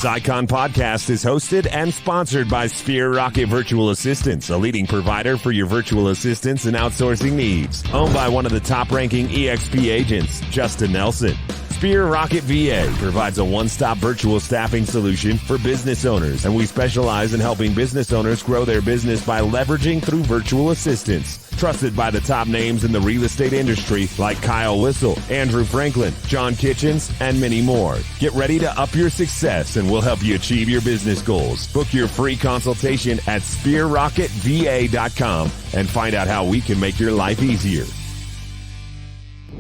This Icon podcast is hosted and sponsored by Sphere Rocket Virtual Assistants, a leading provider for your virtual assistants and outsourcing needs. Owned by one of the top-ranking EXP agents, Justin Nelson. Sphere Rocket VA provides a one-stop virtual staffing solution for business owners, and we specialize in helping business owners grow their business by leveraging through virtual assistants. Trusted by the top names in the real estate industry like Kyle Whistle, Andrew Franklin, John Kitchens, and many more. Get ready to up your success and we'll help you achieve your business goals. Book your free consultation at sphererocketva.com and find out how we can make your life easier.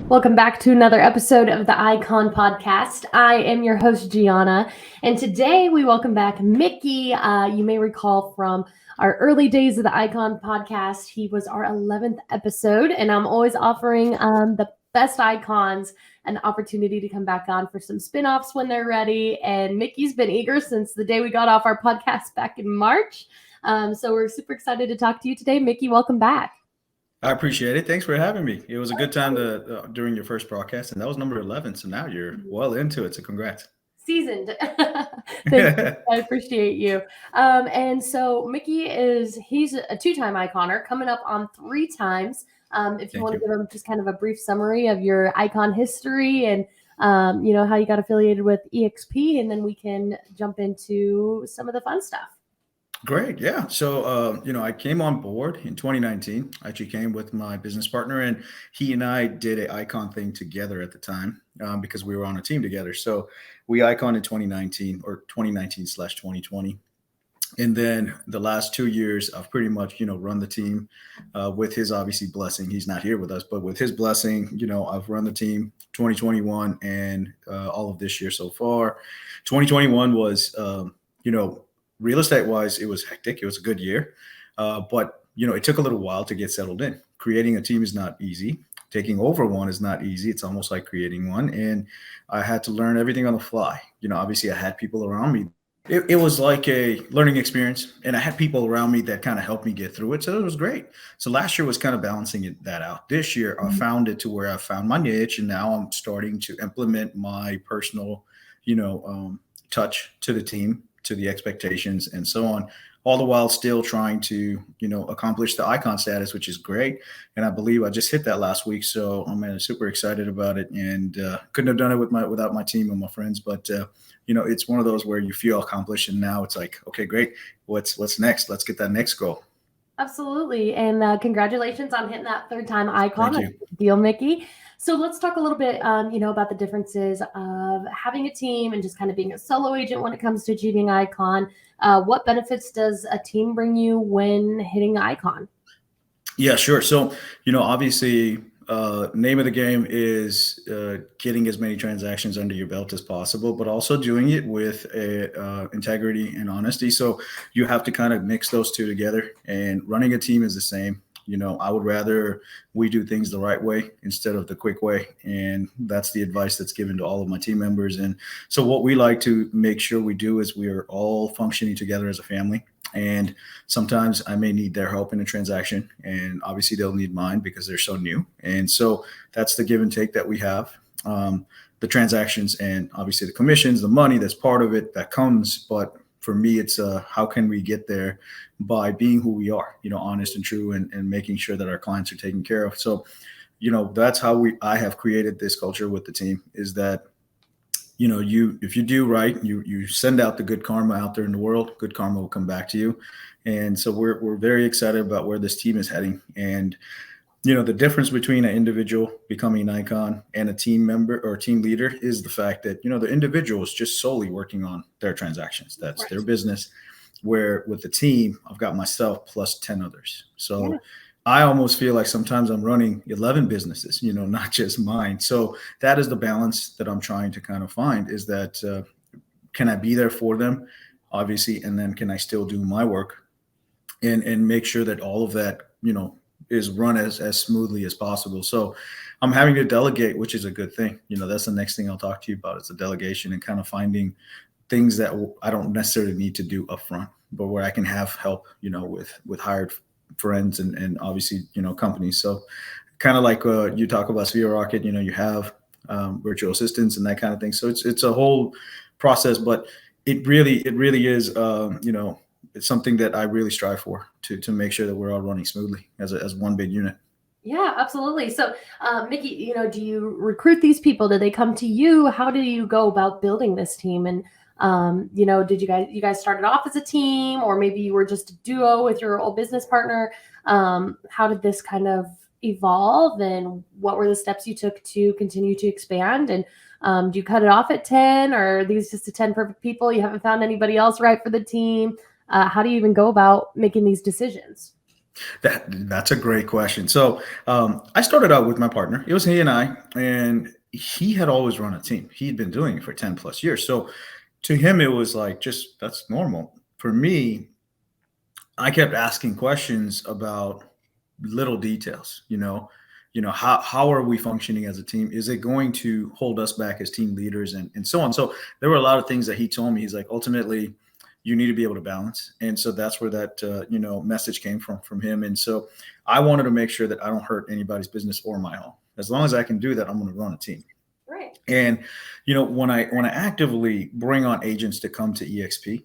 Welcome back to another episode of the Icon Podcast. I am your host, Gianna, and today we welcome back Mickey. You may recall from our early days of the Icon Podcast, he was our 11th episode, and I'm always offering the best icons an opportunity to come back on for some spinoffs when they're ready, and Mickey's been eager since the day we got off our podcast back in March, so we're super excited to talk to you today. Mickey, welcome back. I appreciate it. Thanks for having me. It was a good time to during your first broadcast, and that was number 11. So now you're well into it. So congrats. Seasoned. Thank you. I appreciate you. And so Mickey he's a two-time iconer, coming up on 3 times. If you want to give him just kind of a brief summary of your icon history and how you got affiliated with EXP, and then we can jump into some of the fun stuff. Great. Yeah. So, I came on board in 2019. I actually came with my business partner, and he and I did an icon thing together at the time because we were on a team together. So we iconed in 2019 or 2019/2020. And then the last 2 years, I've pretty much, run the team with his obviously blessing. He's not here with us, but with his blessing, I've run the team 2021 and all of this year so far. 2021 was, real estate wise, it was hectic. It was a good year. But, it took a little while to get settled in. Creating a team is not easy. Taking over one is not easy. It's almost like creating one. And I had to learn everything on the fly. Obviously I had people around me. It was like a learning experience, and I had people around me that kind of helped me get through it. So it was great. So last year was kind of balancing that out. This year I found it to where I found my niche, and now I'm starting to implement my personal, touch to the team, to the expectations and so on, all the while still trying to, accomplish the icon status, which is great. And I believe I just hit that last week. So I'm super excited about it, and couldn't have done it without my team and my friends. But, it's one of those where you feel accomplished, and now it's like, okay, great. What's next? Let's get that next goal. Absolutely. And congratulations on hitting that 3rd-time icon. Thank you. Deal, Mickey. So let's talk a little bit, about the differences of having a team and just kind of being a solo agent when it comes to achieving icon. What benefits does a team bring you when hitting icon? Yeah, sure. So, obviously, name of the game is getting as many transactions under your belt as possible, but also doing it with integrity and honesty. So you have to kind of mix those two together, and running a team is the same. I would rather we do things the right way instead of the quick way. And that's the advice that's given to all of my team members. And so what we like to make sure we do is we are all functioning together as a family. And sometimes I may need their help in a transaction, and obviously they'll need mine because they're so new. And so that's the give and take that we have. The transactions and obviously the commissions, the money, that's part of it that comes. But for me, it's how can we get there by being who we are, honest and true, and making sure that our clients are taken care of. So, that's how I have created this culture with the team, is that, if you do right, you send out the good karma out there in the world, good karma will come back to you. And so we're very excited about where this team is heading. And, the difference between an individual becoming an icon and a team member or team leader is the fact that, the individual is just solely working on their transactions. That's right. Their business. Where with the team, I've got myself plus 10 others. So yeah. I almost feel like sometimes I'm running 11 businesses, not just mine. So that is the balance that I'm trying to kind of find, is that can I be there for them, obviously, and then can I still do my work and make sure that all of that, is run as smoothly as possible. So I'm having to delegate, which is a good thing. That's the next thing I'll talk to you about. It's a delegation and kind of finding things that I don't necessarily need to do upfront, but where I can have help, with hired friends and obviously, companies. So kind of like you talk about Sphere Rocket, you have virtual assistants and that kind of thing. So it's a whole process, but it really is, it's something that I really strive for to make sure that we're all running smoothly as one big unit. Yeah, absolutely. So, Mickey, do you recruit these people? Do they come to you? How do you go about building this team? And, did you guys started off as a team, or maybe you were just a duo with your old business partner? How did this kind of evolve, and what were the steps you took to continue to expand? And do you cut it off at 10, or are these just the 10 perfect people? You haven't found anybody else right for the team? How do you even go about making these decisions? That's a great question. So I started out with my partner. It was he and he had always run a team. He'd been doing it for 10 plus years. So to him, it was like, just that's normal. For me, I kept asking questions about little details, how are we functioning as a team? Is it going to hold us back as team leaders and so on? So there were a lot of things that he told me. He's like, ultimately, you need to be able to balance. And so that's where that, message came from him. And so I wanted to make sure that I don't hurt anybody's business or my own. As long as I can do that, I'm going to run a team. Right. And, when I actively bring on agents to come to EXP,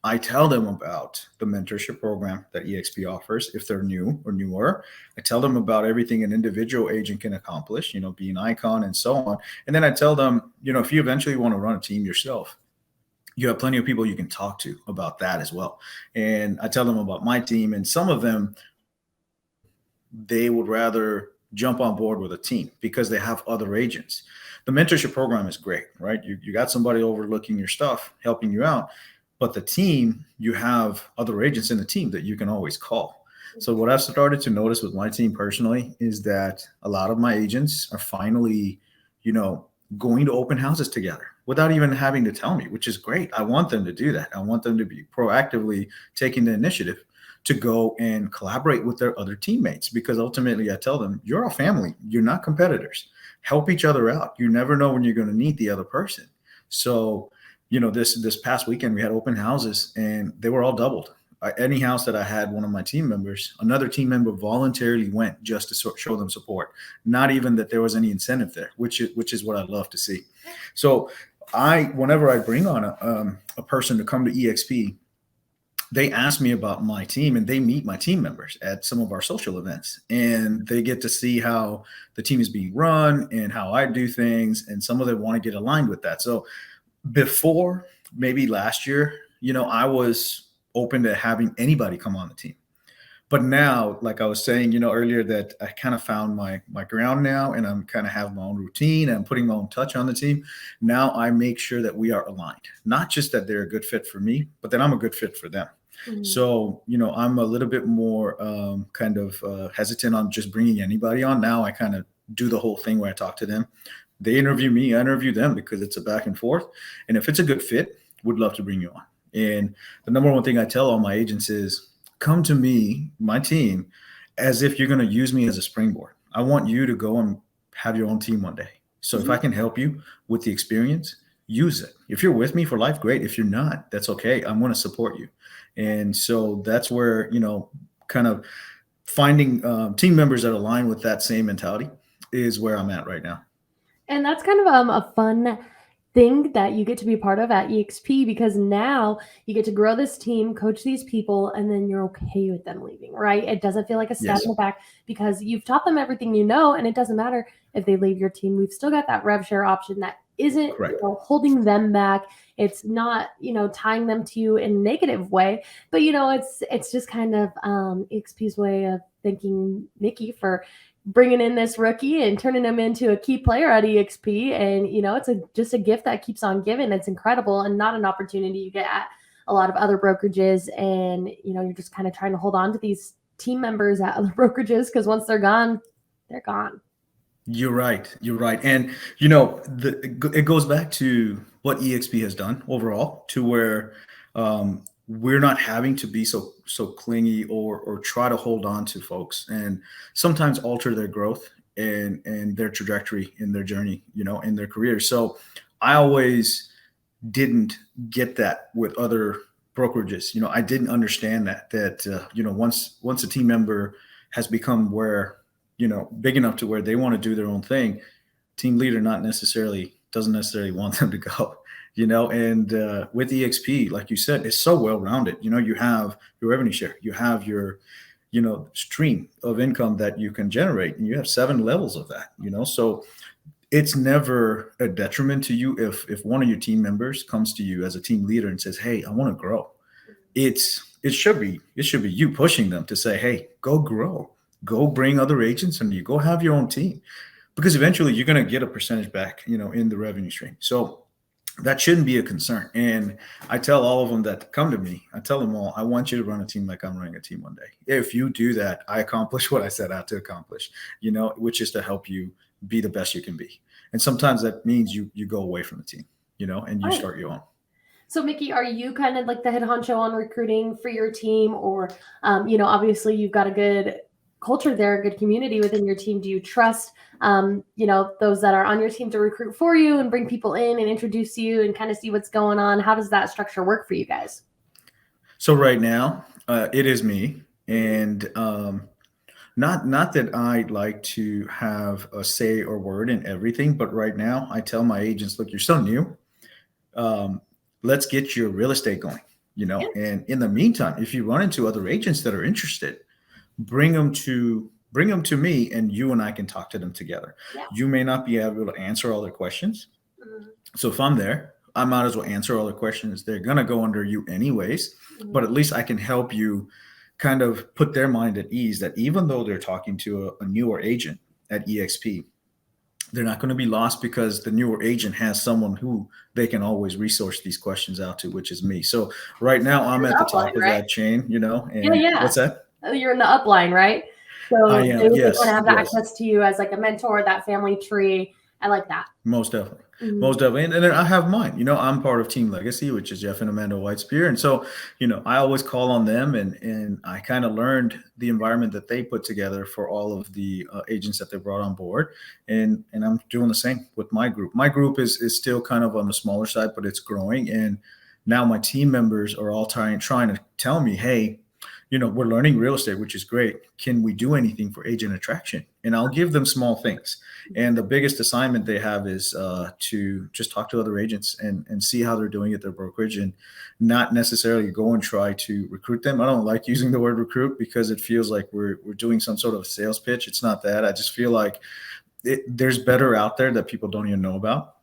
I tell them about the mentorship program that EXP offers if they're new or newer. I tell them about everything an individual agent can accomplish, be an icon and so on. And then I tell them, if you eventually want to run a team yourself, you have plenty of people you can talk to about that as well. And I tell them about my team, and some of them, they would rather jump on board with a team because they have other agents. The mentorship program is great, right? You got somebody overlooking your stuff, helping you out. But the team, you have other agents in the team that you can always call. So what I've started to notice with my team personally is that a lot of my agents are finally, going to open houses together without even having to tell me, which is great. I want them to do that. I want them to be proactively taking the initiative to go and collaborate with their other teammates, because ultimately I tell them, you're a family. You're not competitors. Help each other out. You never know when you're going to need the other person. So, this past weekend we had open houses and they were all doubled. Any house that I had one of my team members, another team member voluntarily went just to show them support. Not even that there was any incentive there, which is what I love to see. So whenever I bring on a person to come to EXP, they ask me about my team and they meet my team members at some of our social events, and they get to see how the team is being run and how I do things. And some of them want to get aligned with that. So before, maybe last year, I was open to having anybody come on the team. But now, like I was saying, earlier, that I kind of found my ground now, and I'm kind of have my own routine and I'm putting my own touch on the team. Now I make sure that we are aligned, not just that they're a good fit for me, but that I'm a good fit for them. Mm-hmm. So, I'm a little bit more hesitant on just bringing anybody on. Now I kind of do the whole thing where I talk to them. They interview me, I interview them, because it's a back and forth. And if it's a good fit, would love to bring you on. And the number one thing I tell all my agents is, come to me, my team, as if you're going to use me as a springboard. I want you to go and have your own team one day. So if I can help you with the experience, use it. If you're with me for life, great. If you're not, that's okay. I'm going to support you. And so that's where, kind of finding team members that align with that same mentality is where I'm at right now. And that's kind of a fun thing that you get to be part of at EXP, because now you get to grow this team, coach these people, and then you're okay with them leaving, right? It doesn't feel like a stab in the back, because you've taught them everything and it doesn't matter if they leave your team. We've still got that rev share option that isn't holding them back. It's not, tying them to you in a negative way, but it's just kind of EXP's way of thanking Mickey for bringing in this rookie and turning him into a key player at EXP. And, it's just a gift that keeps on giving. It's incredible, and not an opportunity you get at a lot of other brokerages. And, you're just kind of trying to hold on to these team members at other brokerages, because once they're gone, they're gone. You're right. And, it goes back to what EXP has done overall, to where we're not having to be so clingy or try to hold on to folks and sometimes alter their growth and their trajectory in their journey, in their career. So I always didn't get that with other brokerages. I didn't understand that once a team member has become big enough to where they want to do their own thing, team leader doesn't necessarily want them to go. And with EXP, like you said, it's so well rounded. You have your revenue share, you have your stream of income that you can generate, and you have 7 levels of that. So it's never a detriment to you if one of your team members comes to you as a team leader and says, "Hey, I want to grow." It should be you pushing them to say, "Hey, go grow, go bring other agents and you go have your own team," because eventually you're going to get a percentage back, in the revenue stream. So that shouldn't be a concern. And I tell all of them that come to me, I tell them all, I want you to run a team like I'm running a team one day. If you do that, I accomplish what I set out to accomplish, which is to help you be the best you can be. And sometimes that means you go away from the team, and you start your own. So, Mickey, are you kind of like the head honcho on recruiting for your team? Or, obviously you've got a good culture there, a good community within your team. Do you trust, those that are on your team to recruit for you and bring people in and introduce you and kind of see what's going on? How does that structure work for you guys? So right now, it is me. And not that I like to have a say or word in everything, but right now I tell my agents, look, you're so new. Let's get your real estate going, and in the meantime, if you run into other agents that are interested, bring them to me, and you and I can talk to them together. Yeah. You may not be able to answer all their questions. Mm-hmm. So if I'm there, I might as well answer all the questions. They're going to go under you anyways, but at least I can help you kind of put their mind at ease that even though they're talking to a newer agent at EXP, they're not going to be lost because the newer agent has someone who they can always resource these questions out to, which is me. So right now I'm at the top of that chain, and Yeah. what's that? You're in the upline, right? So I am. they Yes. kind of have yes. access to you as like a mentor, that family tree. I like that. Most definitely. Mhm. Most definitely. And then I have mine. I'm part of Team Legacy, which is Jeff and Amanda Whitespear. And so, I always call on them, and I kind of learned the environment that they put together for all of the agents that they brought on board. And I'm doing the same with my group. My group is still kind of on the smaller side, but it's growing. And now my team members are all trying to tell me, hey, we're learning real estate, which is great. Can we do anything for agent attraction? And I'll give them small things. And the biggest assignment they have is to just talk to other agents and see how they're doing at their brokerage, and not necessarily go and try to recruit them. I don't like using the word recruit because it feels like we're doing some sort of sales pitch. It's not that. I just feel like there's better out there that people don't even know about.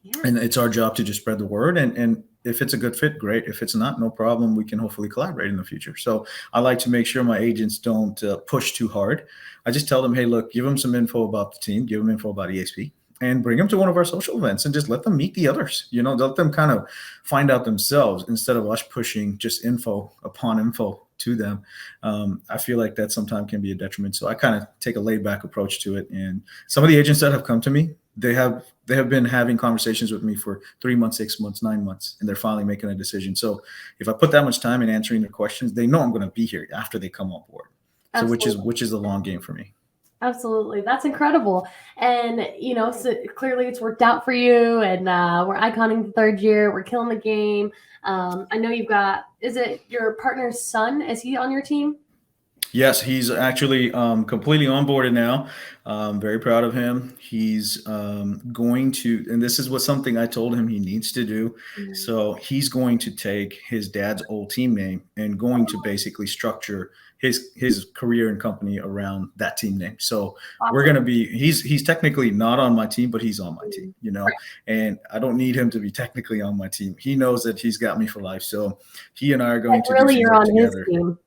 Yeah. And it's our job to just spread the word. And if it's a good fit, great. If it's not, no problem. We can hopefully collaborate in the future. So I like to make sure my agents don't push too hard. I just tell them, hey, look, give them some info about the team, give them info about EXP, and bring them to one of our social events and just let them meet the others. Let them kind of find out themselves instead of us pushing just info upon info to them. I feel like that sometimes can be a detriment. So I kind of take a laid back approach to it. And some of the agents that have come to me, they have been having conversations with me for 3 months, 6 months, 9 months, and they're finally making a decision. So if I put that much time in answering their questions, they know I'm going to be here after they come on board. So which is the long game for me. Absolutely. That's incredible. And, so clearly it's worked out for you, and we're iconing the 3rd year. We're killing the game. I know you've got, is it your partner's son? Is he on your team? Yes, he's actually completely onboarded now. Very proud of him. He's going to, and this is something I told him he needs to do. Mm-hmm. So he's going to take his dad's old team name and going to basically structure his career and company around that team name. So awesome. We're going to be, he's technically not on my team, but he's on my team, right. And I don't need him to be technically on my team. He knows that he's got me for life. So he and I are going to really, do you're on together. His team.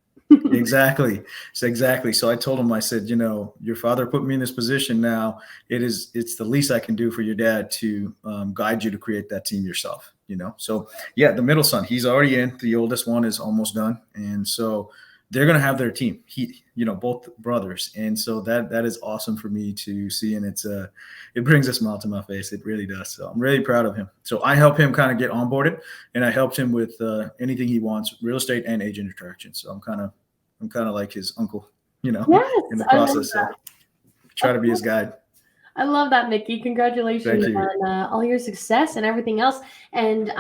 Exactly. So I told him, I said, your father put me in this position. Now it's the least I can do for your dad to guide you to create that team yourself, So yeah, the middle son, he's already in. The oldest one is almost done. And so they're going to have their team, both brothers. And so that is awesome for me to see. And it brings a smile to my face. It really does. So I'm really proud of him. So I help him kind of get onboarded, and I helped him with anything he wants, real estate and agent attraction. So I'm kind of like his uncle, in the process. So try to be his guide. I love that, Mickey. Congratulations on all your success and everything else. And,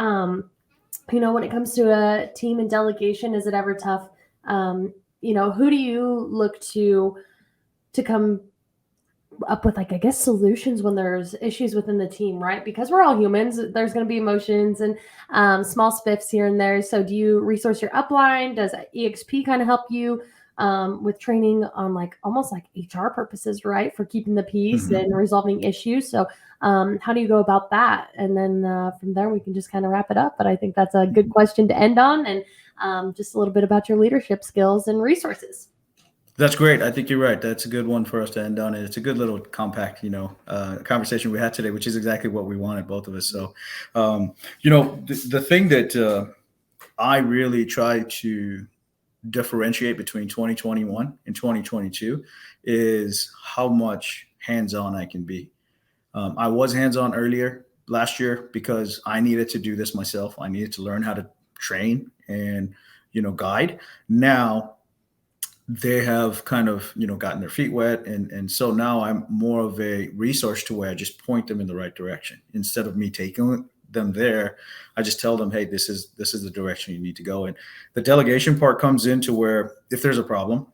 when it comes to a team and delegation, is it ever tough? Who do you look to come up with, like, I guess, solutions when there's issues within the team, right? Because we're all humans. There's going to be emotions and small spiffs here and there. So do you resource your upline? Does EXP kind of help you with training on, like, almost like HR purposes, right? For keeping the peace and resolving issues. So how do you go about that? And then from there, we can just kind of wrap it up. But I think that's a good question to end on, and just a little bit about your leadership skills and resources. That's great. I think you're right. That's a good one for us to end on. And it's a good little compact, conversation we had today, which is exactly what we wanted, both of us. So, the thing that I really try to differentiate between 2021 and 2022 is how much hands-on I can be. I was hands-on earlier last year because I needed to do this myself. I needed to learn how to train and, guide. Now, they have kind of, gotten their feet wet. And so now I'm more of a resource to where I just point them in the right direction. Instead of me taking them there, I just tell them, hey, this is the direction you need to go. And the delegation part comes into where if there's a problem,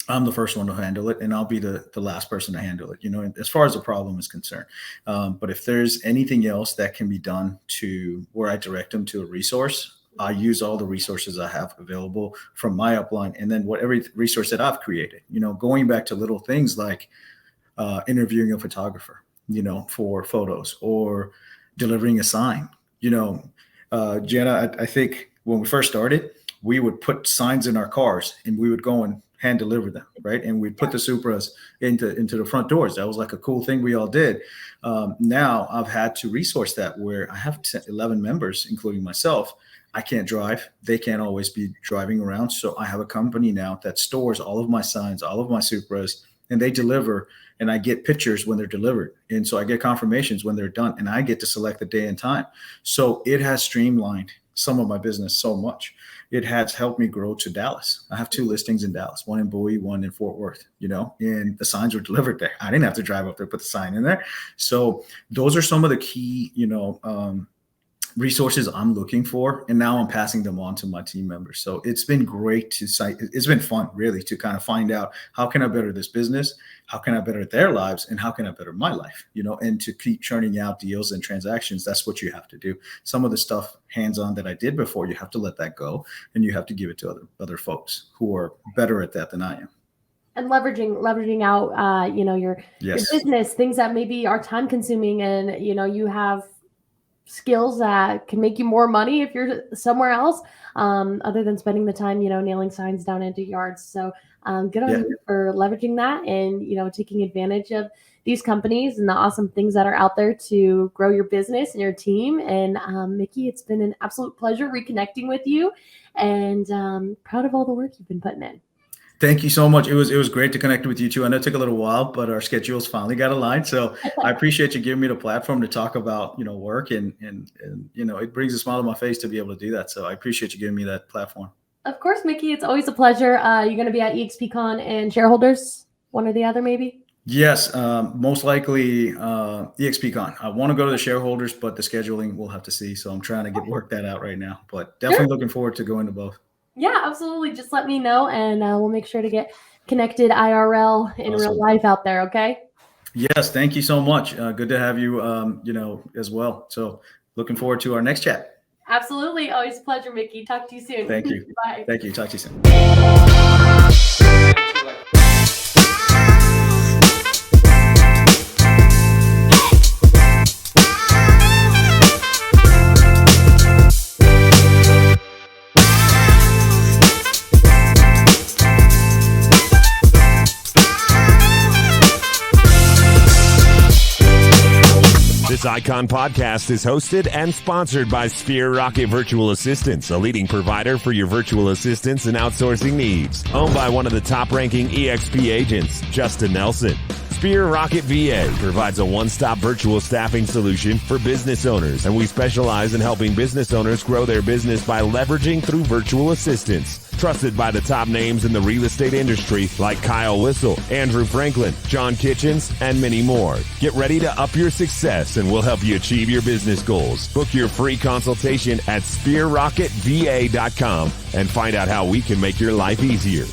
I'm the first one to handle it, and I'll be the last person to handle it, as far as the problem is concerned. But if there's anything else that can be done to where I direct them to a resource, I use all the resources I have available from my upline, and then whatever resource that I've created, going back to little things like interviewing a photographer, for photos, or delivering a sign. Jenna, I think when we first started, we would put signs in our cars and we would go and hand deliver them, right? And we'd put the Supras into the front doors. That was like a cool thing we all did. Now I've had to resource that where I have 11 members, including myself. I can't drive. They can't always be driving around. So I have a company now that stores all of my signs, all of my Supras, and they deliver, and I get pictures when they're delivered. And so I get confirmations when they're done, and I get to select the day and time. So it has streamlined some of my business so much. It has helped me grow to Dallas. I have 2 listings in Dallas, one in Bowie, one in Fort Worth, and the signs were delivered there. I didn't have to drive up there, put the sign in there. So those are some of the key, resources I'm looking for, and now I'm passing them on to my team members. So it's been great it's been fun really to kind of find out how can I better this business, how can I better their lives, and how can I better my life, and to keep churning out deals and transactions. That's what you have to do. Some of the stuff hands-on that I did before, you have to let that go, and you have to give it to other folks who are better at that than I am. And leveraging out, your business, things that maybe are time consuming, and, you have skills that can make you more money if you're somewhere else, other than spending the time, nailing signs down into yards. So good on you for leveraging that and, taking advantage of these companies and the awesome things that are out there to grow your business and your team. And Mickey, it's been an absolute pleasure reconnecting with you, and proud of all the work you've been putting in. Thank you so much. It was great to connect with you too. I know it took a little while, but our schedules finally got aligned. So I appreciate you giving me the platform to talk about, work and it brings a smile on my face to be able to do that. So I appreciate you giving me that platform. Of course, Mickey, it's always a pleasure. You're going to be at EXPCon and shareholders, one or the other, maybe? Yes, most likely EXPCon. I want to go to the shareholders, but the scheduling we'll have to see. So I'm trying to work that out right now, but definitely looking forward to going to both. Yeah, absolutely. Just let me know, and we'll make sure to get connected IRL in real life out there. Okay. Yes. Thank you so much. Good to have you, as well. So looking forward to our next chat. Absolutely. Always a pleasure, Mickey. Talk to you soon. Thank you. Bye. Thank you. Talk to you soon. This Icon podcast is hosted and sponsored by Sphere Rocket Virtual Assistants, a leading provider for your virtual assistants and outsourcing needs. Owned by one of the top-ranking EXP agents, Justin Nelson. Sphere Rocket VA provides a one-stop virtual staffing solution for business owners, and we specialize in helping business owners grow their business by leveraging through virtual assistants. Trusted by the top names in the real estate industry like Kyle Whistle, Andrew Franklin, John Kitchens, and many more. Get ready to up your success, and we'll help you achieve your business goals. Book your free consultation at sphererocketva.com and find out how we can make your life easier.